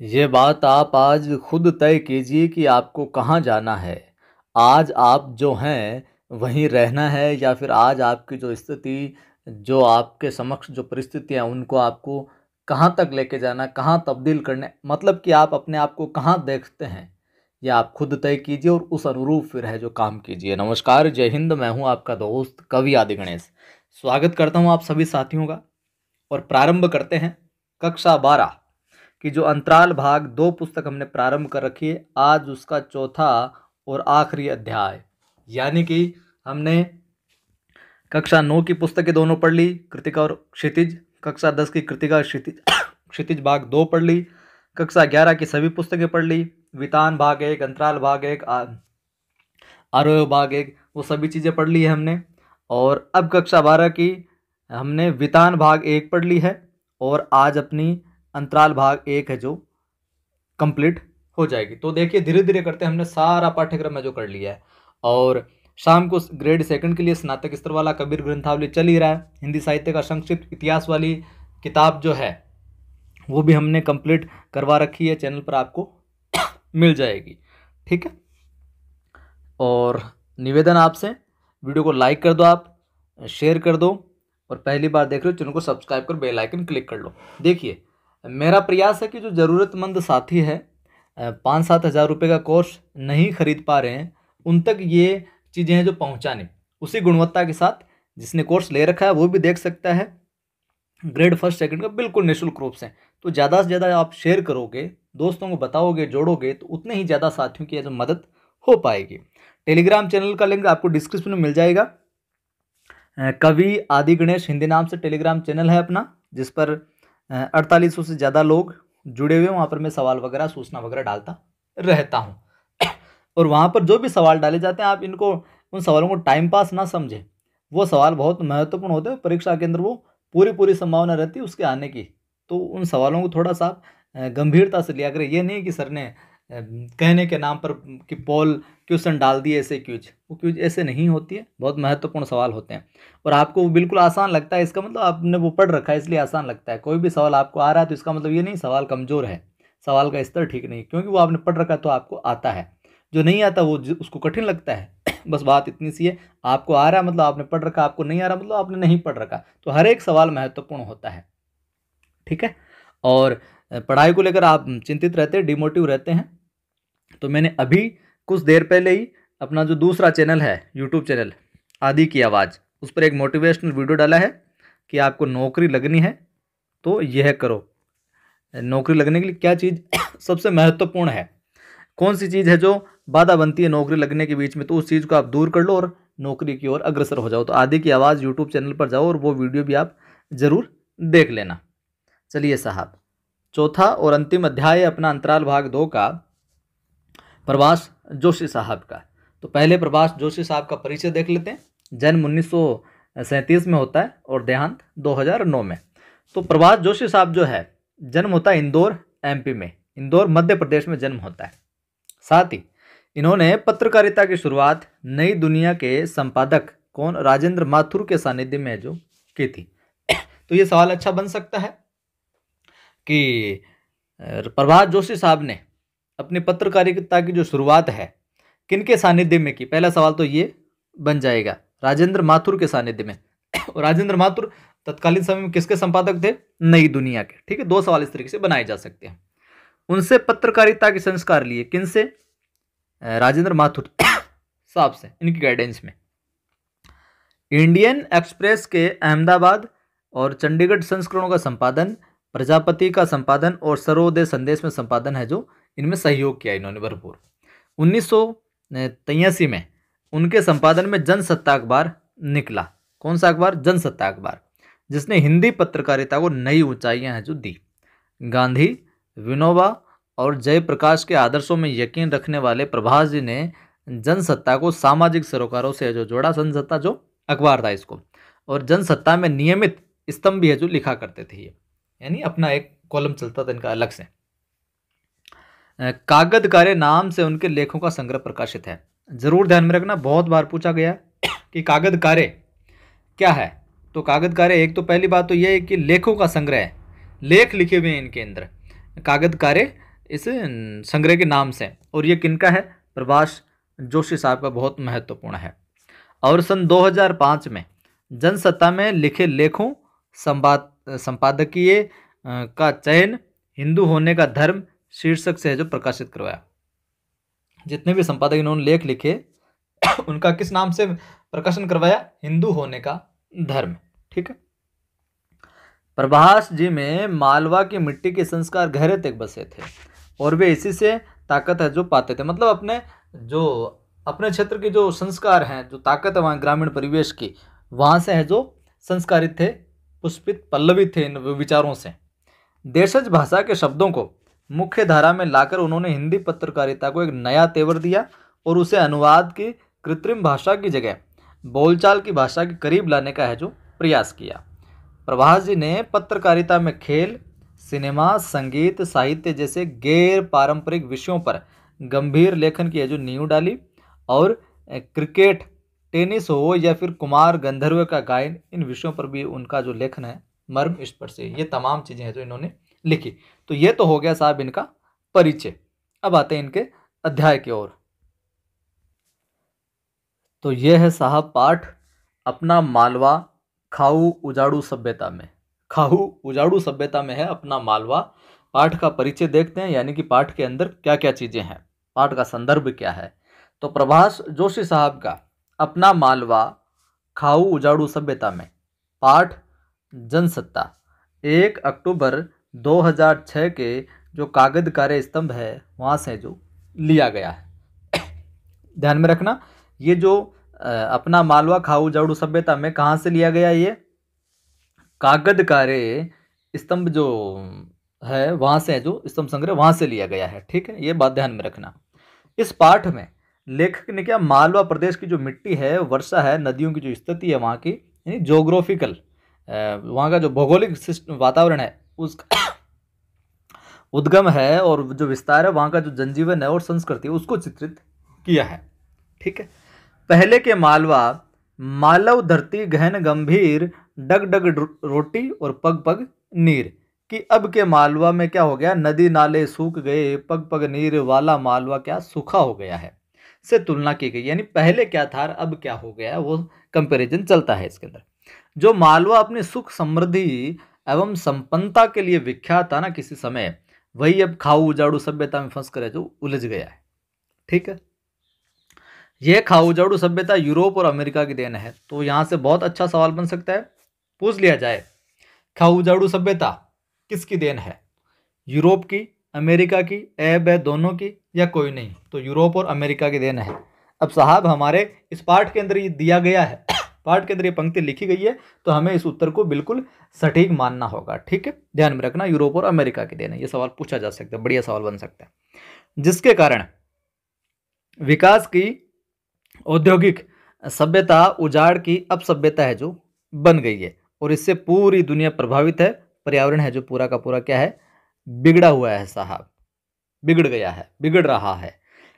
ये बात आप आज खुद तय कीजिए कि आपको कहाँ जाना है। आज आप जो हैं वहीं रहना है या फिर आज आपकी जो स्थिति, जो आपके समक्ष जो परिस्थितियाँ उनको आपको कहाँ तक लेके जाना है, कहाँ तब्दील करने, मतलब कि आप अपने आप को कहाँ देखते हैं, ये आप खुद तय कीजिए और उस अनुरूप फिर है जो काम कीजिए। नमस्कार, जय हिंद। मैं हूँ आपका दोस्त कवि आदि गणेश। स्वागत करता हूँ आप सभी साथियों का और प्रारंभ करते हैं कक्षा 12 कि जो अंतराल भाग 2 पुस्तक हमने प्रारंभ कर रखी है। आज उसका चौथा और आखिरी अध्याय, यानी कि हमने कक्षा 9 की पुस्तकें दोनों पढ़ ली, कृतिका और क्षितिज। कक्षा 10 की कृतिका क्षितिज क्षितिज भाग 2 पढ़ ली। कक्षा 11 की सभी पुस्तकें पढ़ ली, वितान भाग 1, अंतराल भाग 1, आरोह भाग 1, वो सभी चीज़ें पढ़ ली है हमने। और अब कक्षा 12 की हमने वितान भाग 1 पढ़ ली है और आज अपनी अंतराल भाग 1 है जो कंप्लीट हो जाएगी। तो देखिए धीरे धीरे करते हमने सारा पाठ्यक्रम है जो कर लिया है। और शाम को ग्रेड 2 के लिए स्नातक स्तर वाला कबीर ग्रंथावली चल ही रहा है। हिंदी साहित्य का संक्षिप्त इतिहास वाली किताब जो है वो भी हमने कंप्लीट करवा रखी है, चैनल पर आपको मिल जाएगी। ठीक है, और निवेदन आपसे, वीडियो को लाइक कर दो, आप शेयर कर दो, और पहली बार देख रहे हो चैनल को सब्सक्राइब कर बेल आइकन क्लिक कर लो। देखिए मेरा प्रयास है कि जो ज़रूरतमंद साथी है 5-7 हज़ार रुपये का कोर्स नहीं खरीद पा रहे हैं उन तक ये चीज़ें हैं जो पहुंचाने, उसी गुणवत्ता के साथ जिसने कोर्स ले रखा है वो भी देख सकता है ग्रेड 1, 2 का बिल्कुल निःशुल्क रूप से। तो ज़्यादा से ज़्यादा आप शेयर करोगे, दोस्तों को बताओगे, जोड़ोगे, तो उतने ही ज़्यादा साथियों की जो मदद हो पाएगी। टेलीग्राम चैनल का लिंक आपको डिस्क्रिप्शन में मिल जाएगा। कवि आदि गणेश हिंदी नाम से टेलीग्राम चैनल है अपना, जिस पर 4800 से ज़्यादा लोग जुड़े हुए हैं। वहाँ पर मैं सवाल वगैरह, सूचना वगैरह डालता रहता हूँ। और वहाँ पर जो भी सवाल डाले जाते हैं, आप इनको, उन सवालों को टाइम पास ना समझें। वो सवाल बहुत महत्वपूर्ण होते हैं, परीक्षा के अंदर वो पूरी संभावना रहती है उसके आने की। तो उन सवालों को थोड़ा सा गंभीरता से लिया करें। ये नहीं कि सर ने कहने के नाम पर कि पोल क्वेश्चन डाल दिए ऐसे क्यूज, वो क्यूज ऐसे नहीं होती है, बहुत महत्वपूर्ण सवाल होते हैं। और आपको वो बिल्कुल आसान लगता है, इसका मतलब आपने वो पढ़ रखा है इसलिए आसान लगता है। कोई भी सवाल आपको आ रहा है तो इसका मतलब ये नहीं सवाल कमज़ोर है, सवाल का स्तर ठीक नहीं, क्योंकि वो आपने पढ़ रखा है तो आपको आता है। जो नहीं आता वो उसको कठिन लगता है। बस बात इतनी सी है, आपको आ रहा है मतलब आपने पढ़ रखा, आपको नहीं आ रहा मतलब आपने नहीं पढ़ रखा। तो हर एक सवाल महत्वपूर्ण होता है। ठीक है, और पढ़ाई को लेकर आप चिंतित रहते हैं, डिमोटिव रहते हैं, तो मैंने अभी कुछ देर पहले ही अपना जो दूसरा चैनल है, यूट्यूब चैनल आदि की आवाज़, उस पर एक मोटिवेशनल वीडियो डाला है कि आपको नौकरी लगनी है तो यह करो। नौकरी लगने के लिए क्या चीज़ सबसे महत्वपूर्ण है, कौन सी चीज़ है जो बाधा बनती है नौकरी लगने के बीच में, तो उस चीज़ को आप दूर कर लो और नौकरी की ओर अग्रसर हो जाओ। तो आदि की आवाज़ यूट्यूब चैनल पर जाओ और वो वीडियो भी आप ज़रूर देख लेना। चलिए साहब, चौथा और अंतिम अध्याय अपना अंतराल भाग 2 का, प्रभाष जोशी साहब का। तो पहले प्रभाष जोशी साहब का परिचय देख लेते हैं। जन्म 1937 में होता है और देहांत 2009 में। तो प्रभाष जोशी साहब जो है, जन्म होता है इंदौर एमपी में, इंदौर मध्य प्रदेश में जन्म होता है। साथ ही इन्होंने पत्रकारिता की शुरुआत नई दुनिया के संपादक कौन, राजेंद्र माथुर के सानिध्य में जो की थी। तो ये सवाल अच्छा बन सकता है कि प्रभाष जोशी साहब ने अपनी पत्रकारिता की जो शुरुआत है किनके सानिध्य में की। पहला सवाल तो ये बन जाएगा, राजेंद्र माथुर के सानिध्य में। और राजेंद्र माथुर तत्कालीन समय में किसके संपादक थे, नई दुनिया के। ठीक है, 2 सवाल इस तरीके से बनाए जा सकते हैं। उनसे पत्रकारिता के संस्कार लिए, किनसे, राजेंद्र माथुर साहब से, इनकी गाइडेंस में। इंडियन एक्सप्रेस के अहमदाबाद और चंडीगढ़ संस्करणों का संपादन, प्रजापति का संपादन और सर्वोदय संदेश में संपादन है जो इनमें सहयोग किया इन्होंने भरपूर। 1983 में उनके संपादन में जनसत्ता अखबार निकला। कौन सा अखबार, जनसत्ता अखबार, जिसने हिंदी पत्रकारिता को नई ऊंचाइयां हैं जो दी। गांधी, विनोबा और जयप्रकाश के आदर्शों में यकीन रखने वाले प्रभाष जी ने जनसत्ता को सामाजिक सरोकारों से जो जोड़ा। जनसत्ता जो अखबार था इसको, और जनसत्ता में नियमित स्तंभ भी है जो लिखा करते थे ये, यानी अपना एक कॉलम चलता था इनका अलग से। कागदकारे नाम से उनके लेखों का संग्रह प्रकाशित है। जरूर ध्यान में रखना, बहुत बार पूछा गया कि कागदकारे क्या है। तो कागदकारे, एक तो पहली बात तो यह है कि लेखों का संग्रह है, लेख लिखे हुए हैं इनके अंदर। कागदकारे इस संग्रह के नाम से। और ये किनका है? प्रभाष जोशी साहब का बहुत महत्वपूर्ण है। और सन 2005 में जनसत्ता में लिखे लेखों संपादकीय का चयन हिंदू होने का धर्म शीर्षक से है जो प्रकाशित करवाया। जितने भी संपादक इन्होंने लेख लिखे उनका किस नाम से प्रकाशन करवाया? हिंदू होने का धर्म। ठीक है। प्रभाष जी में मालवा की मिट्टी के संस्कार गहरे तक बसे थे और वे इसी से ताकत है जो पाते थे। मतलब अपने क्षेत्र के जो संस्कार हैं, जो ताकत है वहाँ ग्रामीण परिवेश की, वहाँ से है जो संस्कारित थे, पुष्पित पल्लवित थे इन विचारों से। देशज भाषा के शब्दों को मुख्य धारा में लाकर उन्होंने हिंदी पत्रकारिता को एक नया तेवर दिया और उसे अनुवाद की कृत्रिम भाषा की जगह बोलचाल की भाषा के करीब लाने का है जो प्रयास किया। प्रभाष जी ने पत्रकारिता में खेल, सिनेमा, संगीत, साहित्य जैसे गैर पारंपरिक विषयों पर गंभीर लेखन की है जो नींव डाली और क्रिकेट, टेनिस हो या फिर कुमार गंधर्व का गायन, इन विषयों पर भी उनका जो लेखन है मर्म स्पर्शी, ये तमाम चीज़ें हैं जो इन्होंने लिखी। तो ये तो हो गया साहब इनका परिचय। अब आते हैं इनके अध्याय की ओर। तो ये है साहब पाठ अपना मालवा खाऊ उजाड़ू सभ्यता में। खाऊ उजाड़ू सभ्यता में है अपना मालवा। पाठ का परिचय देखते हैं, यानी कि पाठ के अंदर क्या क्या चीज़ें हैं, पाठ का संदर्भ क्या है। तो प्रभाष जोशी साहब का अपना मालवा खाऊ उजाड़ू सभ्यता में पाठ जनसत्ता 1 अक्टूबर 2006 के जो कागज कार्य स्तंभ है वहाँ से जो लिया गया है। ध्यान में रखना, ये जो अपना मालवा खाऊ उजाड़ू सभ्यता में कहाँ से लिया गया? ये कागज कार्य स्तंभ जो है वहाँ से है जो स्तंभ संग्रह वहाँ से लिया गया है। ठीक है, ये बात ध्यान में रखना। इस पाठ में लेखक ने क्या मालवा प्रदेश की जो मिट्टी है, वर्षा है, नदियों की जो स्थिति है वहाँ की, यानी जोग्राफिकल वहाँ का जो भौगोलिक वातावरण है उसका उद्गम है और जो विस्तार है वहाँ का जो जनजीवन है और संस्कृति है उसको चित्रित किया है। ठीक है। पहले के मालवा मालव धरती गहन गंभीर डग डग रोटी और पग पग नीर कि अब के मालवा में क्या हो गया? नदी नाले सूख गए, पग पग नीर वाला मालवा क्या सूखा हो गया है से तुलना की गई। यानी पहले क्या था अब क्या हो गया, वो कंपैरिजन चलता है इसके अंदर। जो मालवा अपनी सुख समृद्धि एवं संपन्नता के लिए विख्यात था ना किसी समय, वही अब खाऊ उजाड़ू सभ्यता में फंस कर है जो उलझ गया है। ठीक है। यह खाऊ उजाड़ू सभ्यता यूरोप और अमेरिका की देन है। तो यहाँ से बहुत अच्छा सवाल बन सकता है, पूछ लिया जाए खाऊ उजाड़ू सभ्यता किसकी देन है? यूरोप की, अमेरिका की, ऐब है दोनों की या कोई नहीं? तो यूरोप और अमेरिका की देन है। अब साहब हमारे इस पाठ के अंदर ये दिया गया है, पाठ के अंदर ये पंक्ति लिखी गई है, तो हमें इस उत्तर को बिल्कुल सटीक मानना होगा। ठीक है, ध्यान में रखना, यूरोप और अमेरिका की देन है। ये सवाल पूछा जा सकता है, बढ़िया सवाल बन सकता है। जिसके कारण विकास की औद्योगिक सभ्यता उजाड़ की अब सभ्यता है जो बन गई है और इससे पूरी दुनिया प्रभावित है। पर्यावरण है जो पूरा का पूरा क्या है? बिगड़ा हुआ है साहब, बिगड़ गया है, बिगड़ रहा है।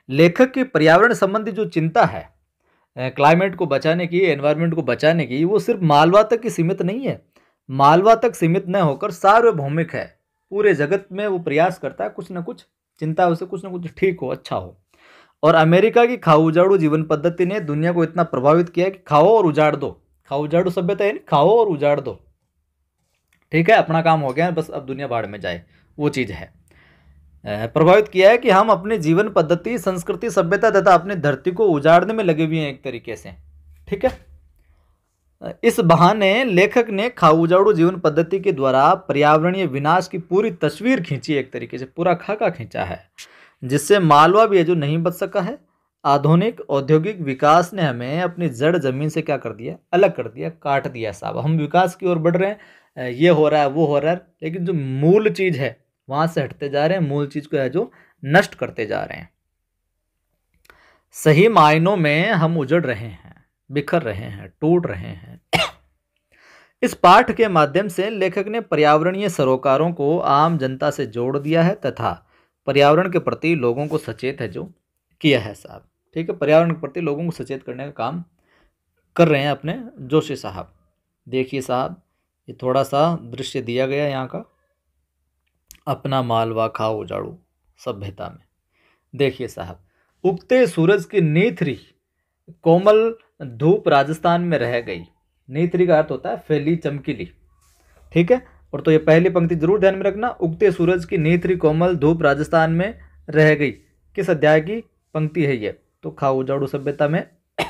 लेखक की पर्यावरण संबंधी जो चिंता है, क्लाइमेट को बचाने की, एनवायरनमेंट को बचाने की, वो सिर्फ मालवा तक ही सीमित नहीं है। मालवा तक सीमित न होकर सार्वभौमिक है। पूरे जगत में वो प्रयास करता है, कुछ ना कुछ चिंता उसे कुछ ना कुछ ठीक हो, अच्छा हो। और अमेरिका की खाओ उजाड़ू जीवन पद्धति ने दुनिया को इतना प्रभावित किया कि खाओ और उजाड़ दो। खाओ उजाड़ू सभ्यता है, खाओ और उजाड़ दो। ठीक है, अपना काम हो गया, बस अब दुनिया बाढ़ में जाए, वो चीज़ है। प्रभावित किया है कि हम अपनी जीवन पद्धति, संस्कृति, सभ्यता तथा अपनी धरती को उजाड़ने में लगे हुए हैं एक तरीके से। ठीक है। इस बहाने लेखक ने खाओ उजाड़ू जीवन पद्धति के द्वारा पर्यावरणीय विनाश की पूरी तस्वीर खींची, एक तरीके से पूरा खाका खींचा है, जिससे मालवा भी है जो नहीं बच सका है। आधुनिक औद्योगिक विकास ने हमें अपनी जड़ जमीन से क्या कर दिया? अलग कर दिया, काट दिया साहब। हम विकास की ओर बढ़ रहे हैं, ये हो रहा है, वो हो रहा है, लेकिन जो मूल चीज़ है वहाँ से हटते जा रहे हैं, मूल चीज़ को है जो नष्ट करते जा रहे हैं। सही मायनों में हम उजड़ रहे हैं, बिखर रहे हैं, टूट रहे हैं। इस पाठ के माध्यम से लेखक ने पर्यावरणीय सरोकारों को आम जनता से जोड़ दिया है तथा पर्यावरण के प्रति लोगों को सचेत है जो किया है साहब। ठीक है, पर्यावरण के प्रति लोगों को सचेत करने का काम कर रहे हैं अपने जोशी साहब। देखिए साहब, ये थोड़ा सा दृश्य दिया गया यहाँ का, अपना मालवा खाओ उजाड़ू सभ्यता में। देखिए साहब, उगते सूरज की नेथरी कोमल धूप राजस्थान में रह गई। नेथरी का अर्थ होता है फैली चमकीली, ठीक है। और तो ये पहली पंक्ति जरूर ध्यान में रखना, उगते सूरज की नेथरी कोमल धूप राजस्थान में रह गई। किस अध्याय की पंक्ति है ये? तो खाऊ जाड़ू सभ्यता में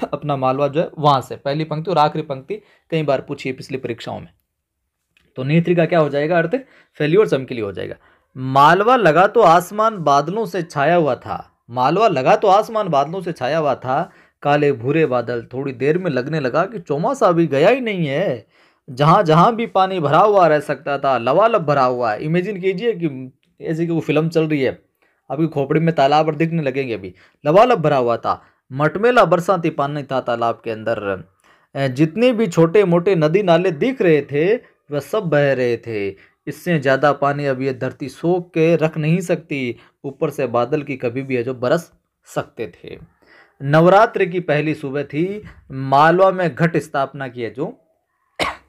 अपना मालवा जो है वहां से पहली पंक्ति और आखिरी पंक्ति कई बार पूछी है पिछली परीक्षाओं में। तो नेत्री का क्या हो जाएगा अर्थ? फैली और चमकीली हो जाएगा। मालवा लगा तो आसमान बादलों से छाया हुआ था। मालवा लगा तो आसमान बादलों से छाया हुआ था। काले भूरे बादल थोड़ी देर में लगने लगा कि चौमासा अभी गया ही नहीं है। जहां जहां भी पानी भरा हुआ रह सकता था लबालब भरा हुआ है। इमेजिन कीजिए कि ऐसी कि वो फिल्म चल रही है, आपकी खोपड़ी में तालाब और दिखने लगेंगे, अभी लबालब भरा हुआ था। मटमेला बरसाती पानी था तालाब के अंदर। जितने भी छोटे मोटे नदी नाले दिख रहे थे वह सब बह रहे थे। इससे ज़्यादा पानी अब ये धरती सोख के रख नहीं सकती। ऊपर से बादल की कभी भी है जो बरस सकते थे। नवरात्र की पहली सुबह थी। मालवा में घट स्थापना की है जो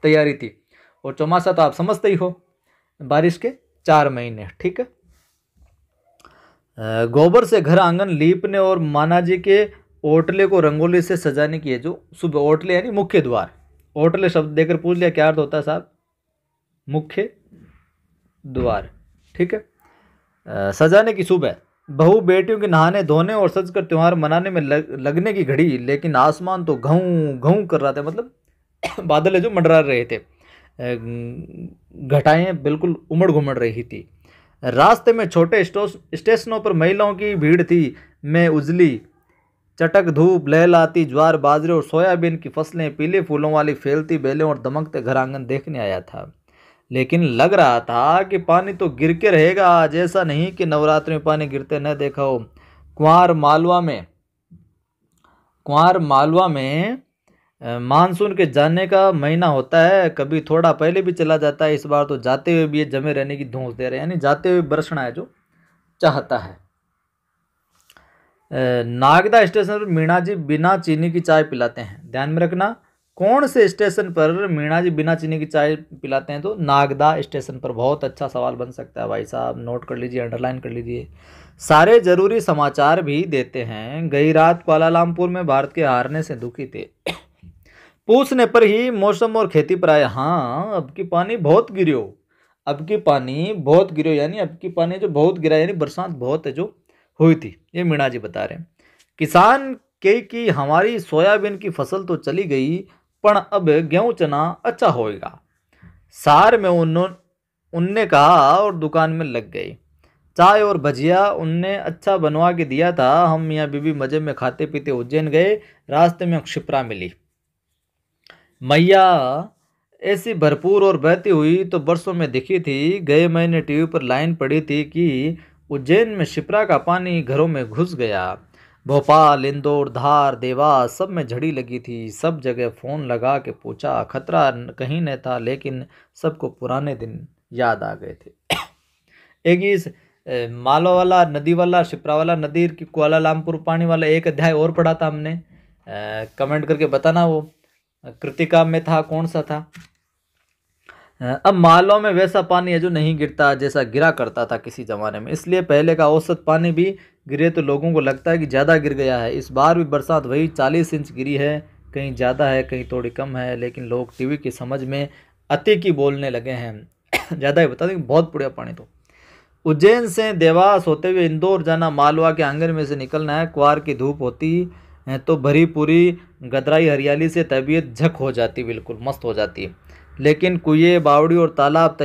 तैयारी थी। और चौमासा तो आप समझते ही हो, बारिश के 4 महीने, ठीक है। गोबर से घर आंगन लीपने और माना जी के ओटले को रंगोली से सजाने की है जो सुबह। ओटले यानी मुख्य द्वार। ओटले शब्द देकर पूछ लिया क्या अर्थ होता है साहब? मुख्य द्वार, ठीक है। सजाने की सुबह। बहू बेटियों के नहाने धोने और सजकर त्योहार मनाने में लगने की घड़ी। लेकिन आसमान तो घऊं घऊं कर रहा था, मतलब बादल है जो मंडरा रहे थे। घटाएं बिल्कुल उमड़ घुमड़ रही थी। रास्ते में छोटे स्टेशनों पर महिलाओं की भीड़ थी। मैं उजली चटक धूप लहलाती ज्वार बाजरे और सोयाबीन की फसलें, पीले फूलों वाली फैलती बेलें और दमकते घर आंगन देखने आया था। लेकिन लग रहा था कि पानी तो गिर के रहेगा आज। ऐसा नहीं कि नवरात्रि में पानी गिरते न देखा हो। कुंवार मालवा में मानसून के जाने का महीना होता है। कभी थोड़ा पहले भी चला जाता है। इस बार तो जाते हुए भी ये जमे रहने की धौंस दे रहे हैं, यानी जाते हुए बरसना है जो चाहता है। नागदा स्टेशन पर मीणा जी बिना चीनी की चाय पिलाते हैं। ध्यान में रखना, कौन से स्टेशन पर मीणा जी बिना चीनी की चाय पिलाते हैं? तो नागदा स्टेशन पर। बहुत अच्छा सवाल बन सकता है भाई साहब, नोट कर लीजिए, अंडरलाइन कर लीजिए। सारे जरूरी समाचार भी देते हैं। गई रात कुआलालंपुर में भारत के हारने से दुखी थे। पूछने पर ही मौसम और खेती पर आया। हाँ, अब की पानी बहुत गिरो, अब की पानी बहुत गिरो, यानी अब की पानी जो बहुत गिरा, यानी बरसात बहुत है जो हुई थी। ये मीणा जी बता रहे हैं। किसान के कि हमारी सोयाबीन की फसल तो चली गई, पर अब गेहूं चना अच्छा होएगा। सार में उनने कहा और दुकान में लग गए। चाय और भजिया उनने अच्छा बनवा के दिया था। हम मियाँ बीबी मजे में खाते पीते उज्जैन गए। रास्ते में क्षिप्रा मिली। मैया ऐसी भरपूर और बहती हुई तो बरसों में दिखी थी। गए महीने टीवी पर लाइन पड़ी थी कि उज्जैन में क्षिप्रा का पानी घरों में घुस गया। भोपाल, इंदौर, धार, देवास सब में झड़ी लगी थी। सब जगह फ़ोन लगा के पूछा, खतरा कहीं न था, लेकिन सबको पुराने दिन याद आ गए थे। एक इस मालवा वाला, नदी वाला, क्षिप्रा वाला नदी की कुआलालंपुर पानी वाला एक अध्याय और पढ़ा था हमने। कमेंट करके बताना वो कृतिका में था, कौन सा था। अब मालवा में वैसा पानी है जो नहीं गिरता जैसा गिरा करता था किसी ज़माने में। इसलिए पहले का औसत पानी भी गिरे तो लोगों को लगता है कि ज़्यादा गिर गया है। इस बार भी बरसात वही 40 इंच गिरी है, कहीं ज़्यादा है कहीं थोड़ी कम है। लेकिन लोग टीवी की समझ में अति की बोलने लगे हैं। ज़्यादा ही बता दें, बहुत बढ़िया पानी। तो उज्जैन से देवास होते हुए इंदौर जाना, मालवा के आंगन में से निकलना है। कुआर की धूप होती है तो भरी पूरी गदराई हरियाली से तबीयत झक हो जाती, बिल्कुल मस्त हो जाती है। लेकिन कुएं, बावड़ी और तालाब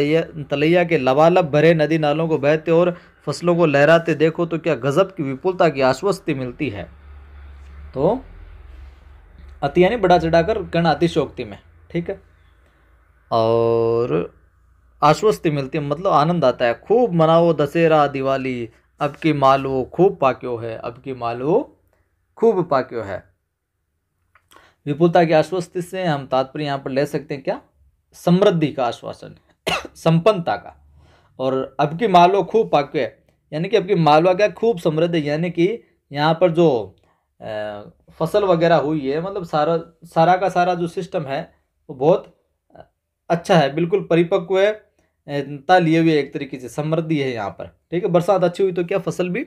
तलैया के लबालब भरे नदी नालों को बहते और फसलों को लहराते देखो तो क्या गजब की विपुलता की आश्वस्ति मिलती है। तो अति यानी बड़ा चढ़ाकर कहना अतिशोक्ति में, ठीक है। और आश्वस्ति मिलती है मतलब आनंद आता है। खूब मनाओ दशहरा दिवाली, अब की मालवो खूब पाक्यो है, अब की मालवो खूब पाक्यो है। विपुलता की आश्वस्ति से हम तात्पर्य यहाँ पर ले सकते हैं क्या? समृद्धि का आश्वासन, संपन्नता का। और अब की मालवा खूब पाक्यो है, यानी कि अब की मालवा क्या खूब समृद्ध है, यानी कि यहाँ पर जो फसल वगैरह हुई है, मतलब सारा का सारा जो सिस्टम है वो बहुत अच्छा है, बिल्कुल परिपक्व है। लिए हुए एक तरीके से समृद्धि है यहाँ पर, ठीक है। बरसात अच्छी हुई तो क्या फसल भी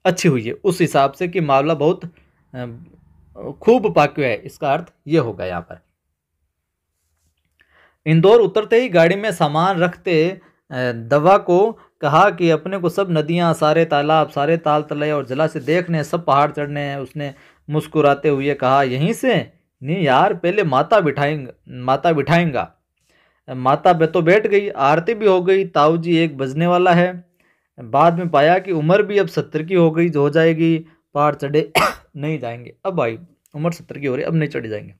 अच्छी हुई है, उस हिसाब से कि मावला बहुत खूब पाक्यो है, इसका अर्थ ये होगा यहाँ पर। इंदौर उतरते ही गाड़ी में सामान रखते दवा को कहा कि अपने को सब नदियाँ, सारे तालाब, सारे ताल तलय और जलाशय देखने, सब पहाड़ चढ़ने हैं। उसने मुस्कुराते हुए कहा, यहीं से नहीं यार, पहले माता बिठाएंगा। माता तो बैठ गई, आरती भी हो गई, ताऊ जी एक बजने वाला है। बाद में पाया कि उम्र भी अब 70 की हो जाएगी, पहाड़ चढ़े नहीं जाएंगे। अब भाई उम्र 70 की हो रही, अब नहीं चढ़े जाएंगे।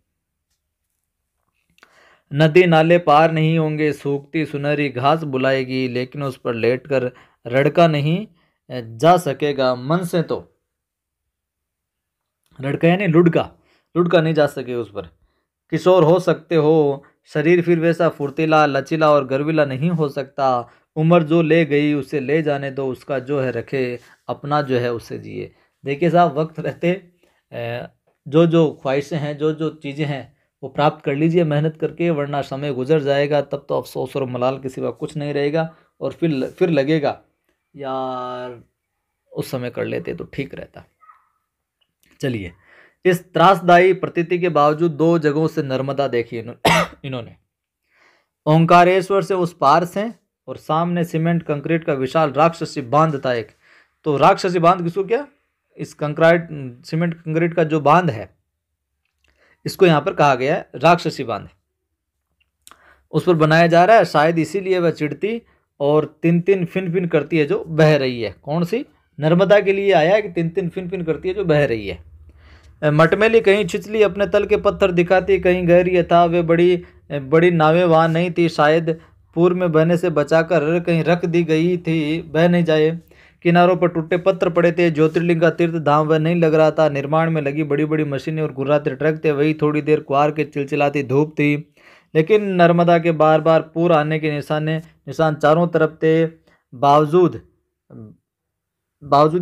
नदी नाले पार नहीं होंगे, सूखती सुनहरी घास बुलाएगी, लेकिन उस पर लेटकर रड़का नहीं जा सकेगा मन से। तो रड़का यानी लुढ़का नहीं जा सके उस पर। किशोर हो सकते हो, शरीर फिर वैसा फुर्तीला, लचीला और गर्वीला नहीं हो सकता। उम्र जो ले गई उसे ले जाने दो, उसका जो है रखे, अपना जो है उसे जिए। देखिए साहब, वक्त रहते जो जो ख्वाहिशें हैं, जो जो चीज़ें हैं, वो प्राप्त कर लीजिए मेहनत करके, वरना समय गुजर जाएगा, तब तो अफसोस और मलाल के सिवा कुछ नहीं रहेगा। और फिर लगेगा यार उस समय कर लेते तो ठीक रहता। चलिए, इस त्रासदायी प्रतीति के बावजूद 2 जगहों से नर्मदा देखी इन्होंने। ओंकारेश्वर से उस पार से, और सामने सीमेंट कंक्रीट का विशाल राक्षसी बांध था एक। तो राक्षसी बांध किसको, क्या इस कंक्रीट सीमेंट कंक्रीट का जो बांध है, इसको यहाँ पर कहा गया है राक्षसी बांध। उस पर बनाया जा रहा है, शायद इसीलिए वह चिढ़ती और 3-3 फिन करती है जो बह रही है। कौन सी? नर्मदा के लिए आया है कि 3-3 फिन करती है जो बह रही है। मटमेली कहीं छिछली अपने तल के पत्थर दिखाती, कहीं गहरी था। वे बड़ी नावें वहाँ नहीं थी, शायद पूर्व में बहने से बचाकर कहीं रख दी गई थी, बह नहीं जाए। किनारों पर टूटे पत्थर पड़े थे, ज्योतिर्लिंग का तीर्थ धाम वह नहीं लग रहा था। निर्माण में लगी बड़ी बड़ी मशीनें और गुर्राते ट्रक थे, वही थोड़ी देर कुआर के चिलचिलाती धूप थी। लेकिन नर्मदा के बार बार पूर आने के निशान चारों तरफ थे। बावजूद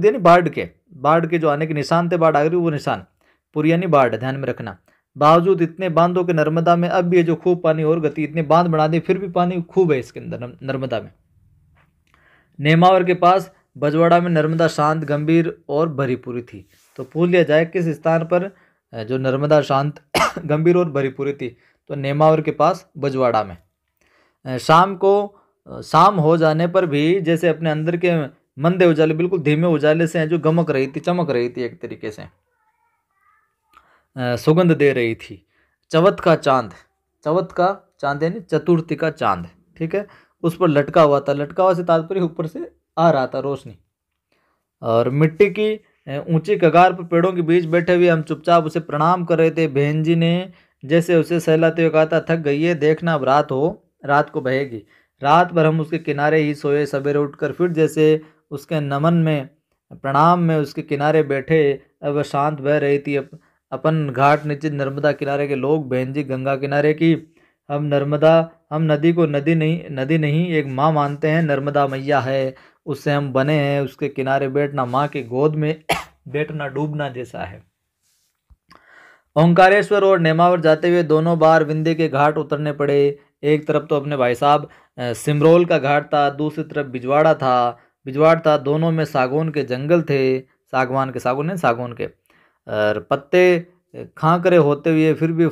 यानी बाढ़ के जो आने के निशान थे, बाढ़ आ गई वो निशान, पूरी यानी बाढ़, ध्यान में रखना। बावजूद इतने बांधों के नर्मदा में अब भी ये जो खूब पानी और गति, इतने बांध बना दिए फिर भी पानी खूब है इसके अंदर नर्मदा में। नेमावर के पास बजवाड़ा में नर्मदा शांत, गंभीर और भरी पूरी थी। तो पूछ लिया जाए किस स्थान पर जो नर्मदा शांत गंभीर और भरी पूरी थी, तो नेमावर के पास बजवाड़ा में। शाम हो जाने पर भी जैसे अपने अंदर के मंदे उजाले, बिल्कुल धीमे उजाले से जो चमक रही थी एक तरीके से, सुगंध दे रही थी। चवथ का चांद यानी चतुर्थी का चांद, ठीक है, उस पर लटका हुआ से तात्पर्य ऊपर से आ रहा था रोशनी। और मिट्टी की ऊंची कगार पर पेड़ों के बीच बैठे हुए हम चुपचाप उसे प्रणाम कर रहे थे। बहन जी ने जैसे उसे सहलाते हुए कहा था, थक गई है, देखना अब रात को बहेगी। रात भर हम उसके किनारे ही सोए। सवेरे उठकर फिर जैसे उसके नमन में, प्रणाम में उसके किनारे बैठे। अब वह शांत बह रही थी। अपन घाट नीचे नर्मदा किनारे के लोग, बहन जी गंगा किनारे की, हम नदी को नदी नहीं एक माँ मानते हैं। नर्मदा मैया है, उससे हम बने हैं। उसके किनारे बैठना माँ के गोद में बैठना डूबना जैसा है। ओंकारेश्वर और नेमावर जाते हुए दोनों बार विंध्य के घाट उतरने पड़े। एक तरफ तो अपने भाई साहब सिमरोल का घाट था, दूसरी तरफ बिजवाड़ा था। दोनों में सागौन के जंगल थे। सागौन के और पत्ते खांकरे होते हुए फिर भी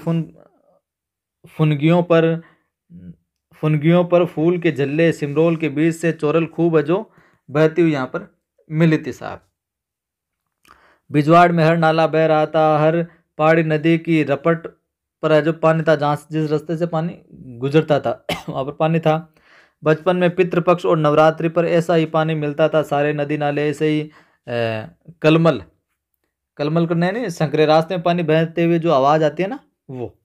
फुनगियों पर फूल के झल्ले, सिमरोल के बीच से चोरल खूब है जो बहती हुई यहाँ पर मिली थी साहब। बिजवाड़ में हर नाला बह रहा था, हर पहाड़ी नदी की रपट पर जो पानी था, जहाँ जिस रास्ते से पानी गुजरता था वहाँ पर पानी था। बचपन में पितृपक्ष और नवरात्रि पर ऐसा ही पानी मिलता था। सारे नदी नाले ऐसे ही कलमल करने, नहीं, संकरे रास्ते में पानी बहते हुए जो आवाज़ आती है ना, वो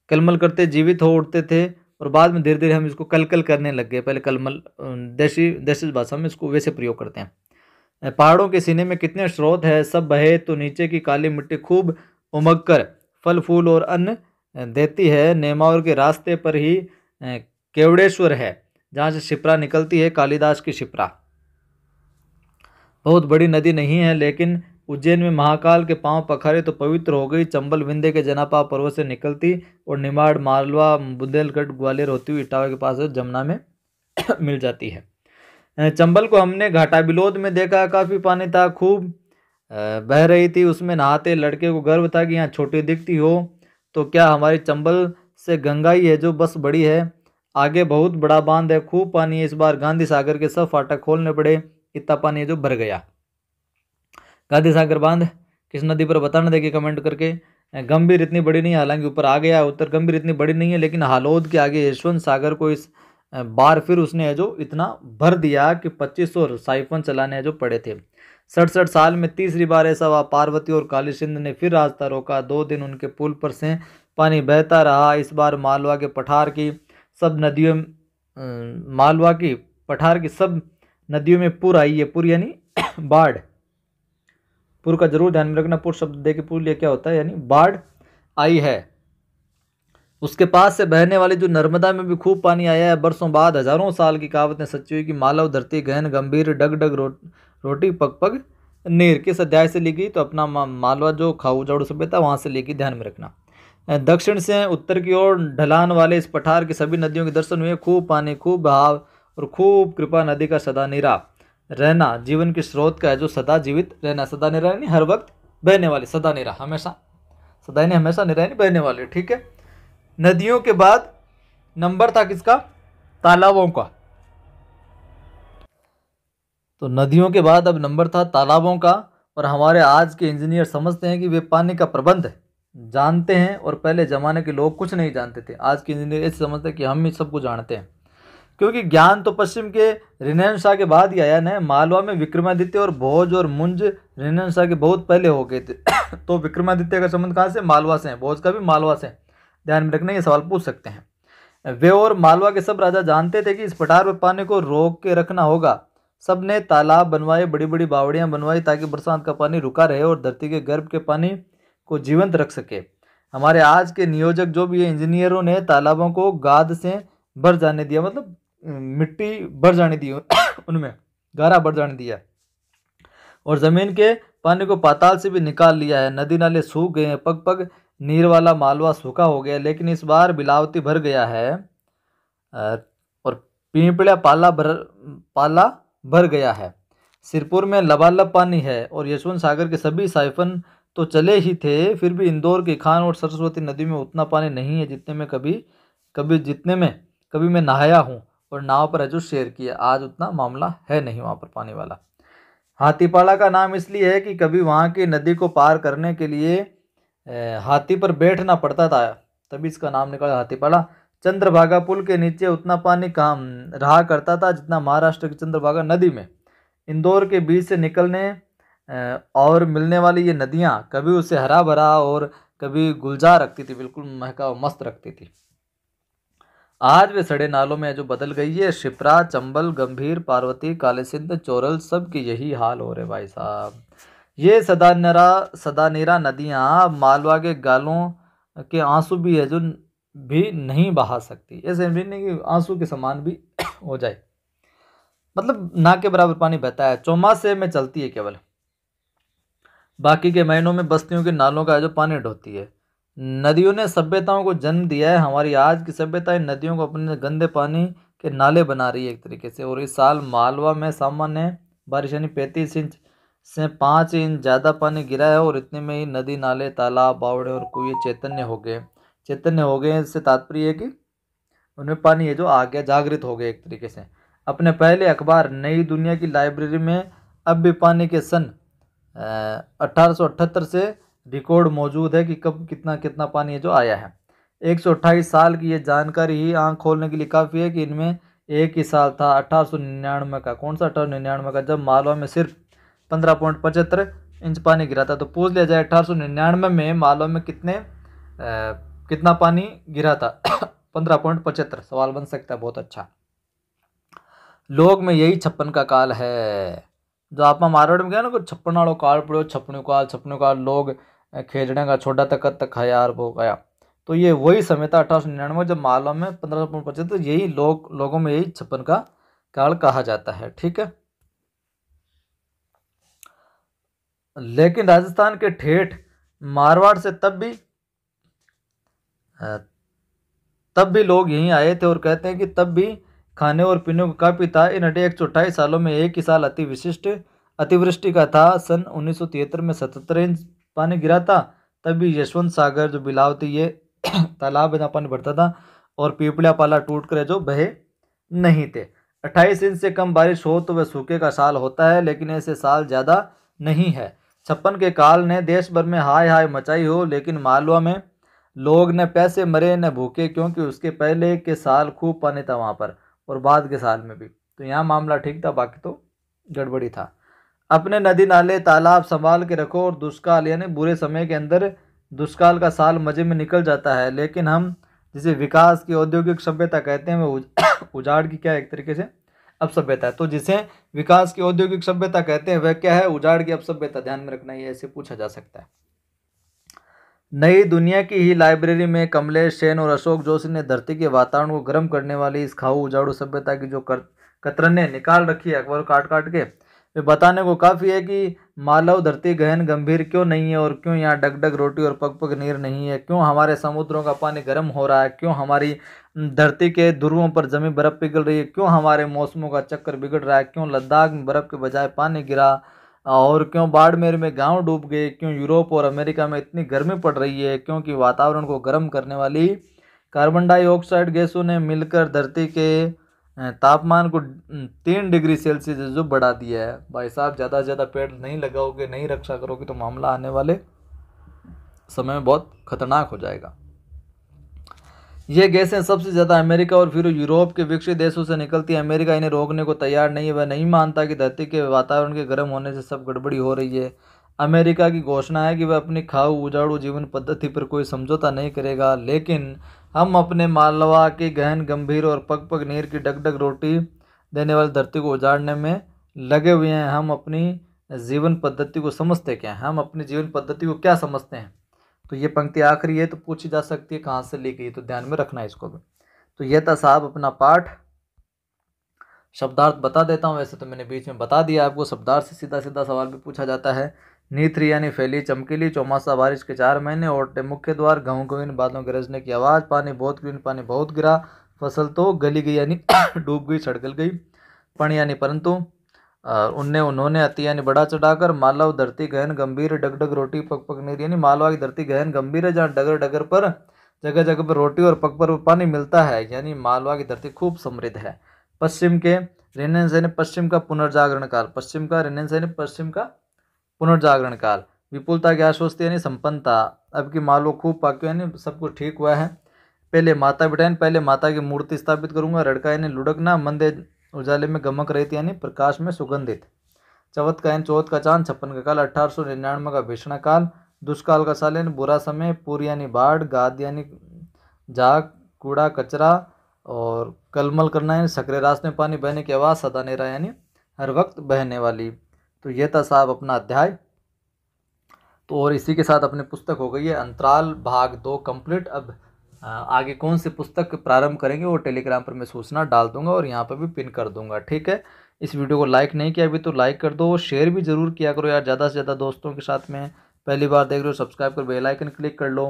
कलमल करते जीवित हो उठते थे। और बाद में धीरे धीरे हम इसको कलकल करने लग गए। पहले कलमल देशी भाषा में इसको वैसे प्रयोग करते हैं। पहाड़ों के सीने में कितने स्रोत है, सब बहे तो नीचे की काली मिट्टी खूब उमग कर फल फूल और अन्न देती है। नेमावर के रास्ते पर ही केवड़ेश्वर है, जहाँ से शिप्रा निकलती है, कालिदास की शिप्रा। बहुत बड़ी नदी नहीं है, लेकिन उज्जैन में महाकाल के पांव पखारे तो पवित्र हो गई। चंबल विंध्य के जनापा पर्वत से निकलती और निमाड़, मालवा, बुंदेलखंड, ग्वालियर होती हुई इटावा के पास जमुना में मिल जाती है। चंबल को हमने घाटा बिलोद में देखा, काफ़ी पानी था, खूब बह रही थी, उसमें नहाते लड़के को गर्व था कि यहाँ छोटी दिखती हो तो क्या हमारी चंबल से गंगा ही है जो बस बड़ी है। आगे बहुत बड़ा बांध है, खूब पानी है, इस बार गांधी सागर के सब फाटक खोलने पड़े, इतना पानी है जो भर गया। गांधी सागर बांध किस नदी पर बताना, देखिए कमेंट करके। गंभीर इतनी बड़ी नहीं है, हालांकि ऊपर आ गया उत्तर गंभीर इतनी बड़ी नहीं है, लेकिन हालोद के आगे यशवंत सागर को इस बार फिर उसने है जो इतना भर दिया कि 2500 साइफन चलाने हैं जो पड़े थे। 67 साल में तीसरी बार ऐसा हुआ, पार्वती और काली सिंध ने फिर रास्ता रोका, 2 दिन उनके पुल पर से पानी बहता रहा। इस बार मालवा के पठार की सब नदियों मालवा की पठार की सब नदियों में पुर आई है, पुर यानी बाढ़। पुर का जरूर ध्यान में रखना, पुर शब्द दे के पुर क्या होता है, यानी बाढ़ आई है। उसके पास से बहने वाली जो नर्मदा में भी खूब पानी आया है। बरसों बाद हजारों साल की कहावतें सच्ची हुई कि मालव धरती गहन गंभीर डग डग रोटी पग पग नीर किस अध्याय से लिखी, तो अपना मालवा जो खाऊ जाड़ू सभ्यता वहां से लिखी, ध्यान में रखना। दक्षिण से उत्तर की ओर ढलान वाले इस पठार की सभी नदियों के दर्शन हुए, खूब पानी, खूब बहाव और खूब कृपा नदी का सदा निरा रहना जीवन के स्रोत का है जो सदा जीवित रहना। सदा निरा नहीं हर वक्त बहने वाली, सदा निरा हमेशा, सदा नहीं हमेशा निरा नहीं बहने वाली, ठीक है। नदियों के बाद नंबर था किसका, तालाबों का। तो नदियों के बाद अब नंबर था तालाबों का। और हमारे आज के इंजीनियर समझते हैं कि वे पानी का प्रबंध जानते हैं, और पहले ज़माने के लोग कुछ नहीं जानते थे। आज के इंजीनियर ऐसे समझते हैं कि हम ही सब कुछ जानते हैं, क्योंकि ज्ञान तो पश्चिम के रिनेसां शाह के बाद ही आया ना। मालवा में विक्रमादित्य और भोज और मुंज रिनेसां शाह के बहुत पहले हो गए थे। तो विक्रमादित्य का संबंध कहाँ से, मालवा से है, भोज का भी मालवा से। ध्यान में रखना, ये सवाल पूछ सकते हैं। वे और मालवा के सब राजा जानते थे कि इस पठार पर पानी को रोक के रखना होगा। सब ने तालाब बनवाए, बड़ी बड़ी बावड़ियां बनवाई, ताकि बरसात का पानी रुका रहे और धरती के गर्भ के पानी को जीवंत रख सके। हमारे आज के नियोजक जो भी है, इंजीनियरों ने तालाबों को गाद से भर जाने दिया, मतलब मिट्टी भर जाने दी उनमें गारा भर जाने दिया, और जमीन के पानी को पाताल से भी निकाल लिया है। नदी नाले सूख गए हैं, पग पग नीर वाला मालवा सूखा हो गया, लेकिन इस बार बिलावती भर गया है और पीपड़ा पाला भर गया है। सिरपुर में लबालब पानी है, और यशवंत सागर के सभी साइफन तो चले ही थे, फिर भी इंदौर की खान और सरस्वती नदी में उतना पानी नहीं है जितने में कभी मैं नहाया हूँ और नाव पर जो शेयर किया। आज उतना मामला है नहीं वहाँ पर पानी वाला। हाथीपाला का नाम इसलिए है कि कभी वहाँ की नदी को पार करने के लिए हाथी पर बैठना पड़ता था, तभी इसका नाम निकला हाथीपाला। चंद्रभागा पुल के नीचे उतना पानी कहाँ रहा करता था जितना महाराष्ट्र की चंद्रभागा नदी में। इंदौर के बीच से निकलने और मिलने वाली ये नदियाँ कभी उसे हरा भरा और कभी गुलजार रखती थी, बिल्कुल महका मस्त रखती थी। आज वे सड़े नालों में जो बदल गई है। शिप्रा, चंबल, गंभीर, पार्वती, काले सिंध, चोरल, सब की यही हाल हो रहे भाई साहब। ये सदानेरा नदियाँ मालवा के गालों के आंसू भी है जो भी नहीं बहा सकती। ऐसे भी नहीं कि आंसू के समान भी हो जाए, मतलब ना के बराबर पानी बहता है। चौमासे में चलती है केवल, बाकी के महीनों में बस्तियों के नालों का जो पानी ढोती है। नदियों ने सभ्यताओं को जन्म दिया है। हमारी आज की सभ्यता इन नदियों को अपने गंदे पानी के नाले बना रही है एक तरीके से। और इस साल मालवा में सामान्य बारिश यानी 35 इंच से 5 इंच ज़्यादा पानी गिरा है, और इतने में ही नदी नाले तालाब बावड़े और कुएं चैतन्य हो गए। इससे तात्पर्य है कि उनमें पानी है जो आ गया, जागृत हो गए एक तरीके से। अपने पहले अखबार नई दुनिया की लाइब्रेरी में अब भी पानी के सन 1878 से रिकॉर्ड मौजूद है कि कब कितना कितना पानी है जो आया है। 128 साल की ये जानकारी ही आंख खोलने के लिए काफ़ी है कि इनमें एक ही साल था 1899 का। कौन सा 1899 का, जब मालवा में सिर्फ 15.75 इंच पानी गिरा था। तो पूछ लिया जाए 1899 में मालवा में कितना पानी गिरा था 15.75। सवाल बन सकता है बहुत अच्छा। लोग में यही 56 का काल है, जो आप मारवाड़ में गया ना, कोई 56 वालों काल पड़ो, छप्पन काल लोग खेजड़े का छोटा तक खाया और वो गया। तो ये वही समय था 1899 जब मालवा में 15.75, यही लोगों में यही 56 का काल कहा जाता है, ठीक है। लेकिन राजस्थान के ठेठ मारवाड़ से तब भी लोग यहीं आए थे, और कहते हैं कि तब भी खाने और पीने को काफ़ी था। इन 128 सालों में एक ही साल अतिवृष्टि का था। सन 1973 में 77 इंच पानी गिरा था। तभी यशवंत सागर जो बिलावती ये तालाब है जहाँ पानी भरता था, और पीपलिया पाला टूट कर जो बहे नहीं थे। 28 इंच से कम बारिश हो तो वह सूखे का साल होता है, लेकिन ऐसे साल ज़्यादा नहीं है। 56 के काल ने देश भर में हाय हाय मचाई हो, लेकिन मालवा में लोग न पैसे मरे न भूखे, क्योंकि उसके पहले के साल खूब पानी था वहाँ पर, और बाद के साल में भी। तो यहाँ मामला ठीक था, बाकी तो गड़बड़ी था। अपने नदी नाले तालाब संभाल के रखो, और दुष्काल यानी बुरे समय के अंदर दुष्काल का साल मजे में निकल जाता है। लेकिन हम जिसे विकास की औद्योगिक सभ्यता कहते हैं, वह उजाड़ की क्या एक तरीके से अपसभ्यता है। तो जिसे विकास की औद्योगिक सभ्यता कहते हैं वह क्या है? उजाड़ की अपसभ्यता। ध्यान में रखना, ये ऐसे पूछा जा सकता है। नई दुनिया की ही लाइब्रेरी में कमलेश सेन और अशोक जोशी ने धरती के वातावरण को गर्म करने वाली इस खाऊ उजाड़ू सभ्यता की जो कतरने निकाल रखी है अखबार काट काट के, वे बताने को काफ़ी है कि मालव धरती गहन गंभीर क्यों नहीं है, और क्यों यहाँ डगडग रोटी और पग पग नीर नहीं है, क्यों हमारे समुद्रों का पानी गर्म हो रहा है, क्यों हमारी धरती के ध्रुवों पर जमी बर्फ पिघल रही है, क्यों हमारे मौसमों का चक्कर बिगड़ रहा है, क्यों लद्दाख में बर्फ के बजाय पानी गिरा, और क्यों बाड़मेर में गांव डूब गए, क्यों यूरोप और अमेरिका में इतनी गर्मी पड़ रही है, क्योंकि वातावरण को गर्म करने वाली कार्बन डाइऑक्साइड गैसों ने मिलकर धरती के तापमान को 3 डिग्री सेल्सियस जो बढ़ा दिया है। भाई साहब, ज़्यादा से ज़्यादा पेड़ नहीं लगाओगे, नहीं रक्षा करोगे, तो मामला आने वाले समय में बहुत खतरनाक हो जाएगा। ये गैसें सबसे ज़्यादा अमेरिका और फिर यूरोप के विकसित देशों से निकलती है। अमेरिका इन्हें रोकने को तैयार नहीं है। वह नहीं मानता कि धरती के वातावरण के गर्म होने से सब गड़बड़ी हो रही है। अमेरिका की घोषणा है कि वह अपनी खाऊ उजाड़ू जीवन पद्धति पर कोई समझौता नहीं करेगा, लेकिन हम अपने मालवा की गहन गंभीर और पग पग नीर की डगडग रोटी देने वाली धरती को उजाड़ने में लगे हुए हैं। हम अपनी जीवन पद्धति को समझते क्या हैं? हम अपनी जीवन पद्धति को क्या समझते हैं? तो ये पंक्ति आखिरी है, तो पूछी जा सकती है कहाँ से ली गई, तो ध्यान में रखना है इसको भी। तो ये था साहब अपना पाठ। शब्दार्थ बता देता हूँ, वैसे तो मैंने बीच में बता दिया आपको। शब्दार्थ से सीधा सीधा सवाल भी पूछा जाता है। नीथरी यानी फैली चमकीली, चौमासा बारिश के 4 महीने, ओटे मुख्य द्वार, गाँव गोविंद बादलों गरजने की आवाज़, पानी बहुत गिन पानी बहुत गिरा, फसल तो गली गई यानी डूब गई सड़गल गई, पण यानी परंतु, उनने उन्होंने, अति यानी बड़ा चढ़ाकर, मालव धरती गहन गंभीर, डगडग रोटी पग पग नीर यानी मालवा की धरती गहन गंभीर है, जहाँ डगर डगर पर जगह जगह पर रोटी और पग पर पानी मिलता है, यानी मालवा की धरती खूब समृद्ध है। पश्चिम के रेनेसां यानी पश्चिम का पुनर्जागरण काल, पश्चिम का रेनेसां यानी पश्चिम का पुनर्जागरण काल, विपुलता की आश्वस्ति यानी संपन्नता, अब की मालवा खूब पाक्यो यानी सब कुछ ठीक हुआ है। पहले माता बिठाएं, पहले माता की मूर्ति स्थापित करूंगा, रड़का यानी लुढ़कना, मंदे उजाले में गमक रही थी यानी प्रकाश में सुगंधित, चौथ का यानी चौथ का चांद, 56 का काल, 1899 का भीषण काल, दुष्काल का साल यानी बुरा समय, पूर यानी बाढ़, गाद यानी झाग कूड़ा कचरा, और कलमल करना यानी सकरे रास्ते में पानी बहने की आवाज़, सदा नेरा यानी हर वक्त बहने वाली। तो ये था साहब अपना अध्याय। तो और इसी के साथ अपनी पुस्तक हो गई है अंतराल भाग 2 कंप्लीट। अब आगे कौन सी पुस्तक प्रारंभ करेंगे वो टेलीग्राम पर मैं सूचना डाल दूंगा और यहाँ पर भी पिन कर दूंगा, ठीक है। इस वीडियो को लाइक नहीं किया अभी तो लाइक कर दो, शेयर भी ज़रूर किया करो यार, ज़्यादा से ज़्यादा दोस्तों के साथ में। पहली बार देख रहे हो सब्सक्राइब कर बेल आइकन क्लिक कर लो,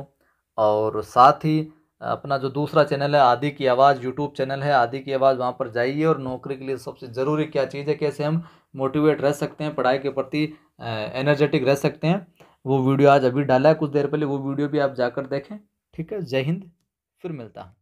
और साथ ही अपना जो दूसरा चैनल है आदि की आवाज़, यूट्यूब चैनल है आदि की आवाज़, वहाँ पर जाइए। और नौकरी के लिए सबसे ज़रूरी क्या चीज़ है, कैसे हम मोटिवेट रह सकते हैं, पढ़ाई के प्रति एनर्जेटिक रह सकते हैं, वो वीडियो आज अभी डाला है कुछ देर पहले, वो वीडियो भी आप जाकर देखें, ठीक है। जय हिंद, फिर मिलता हूँ।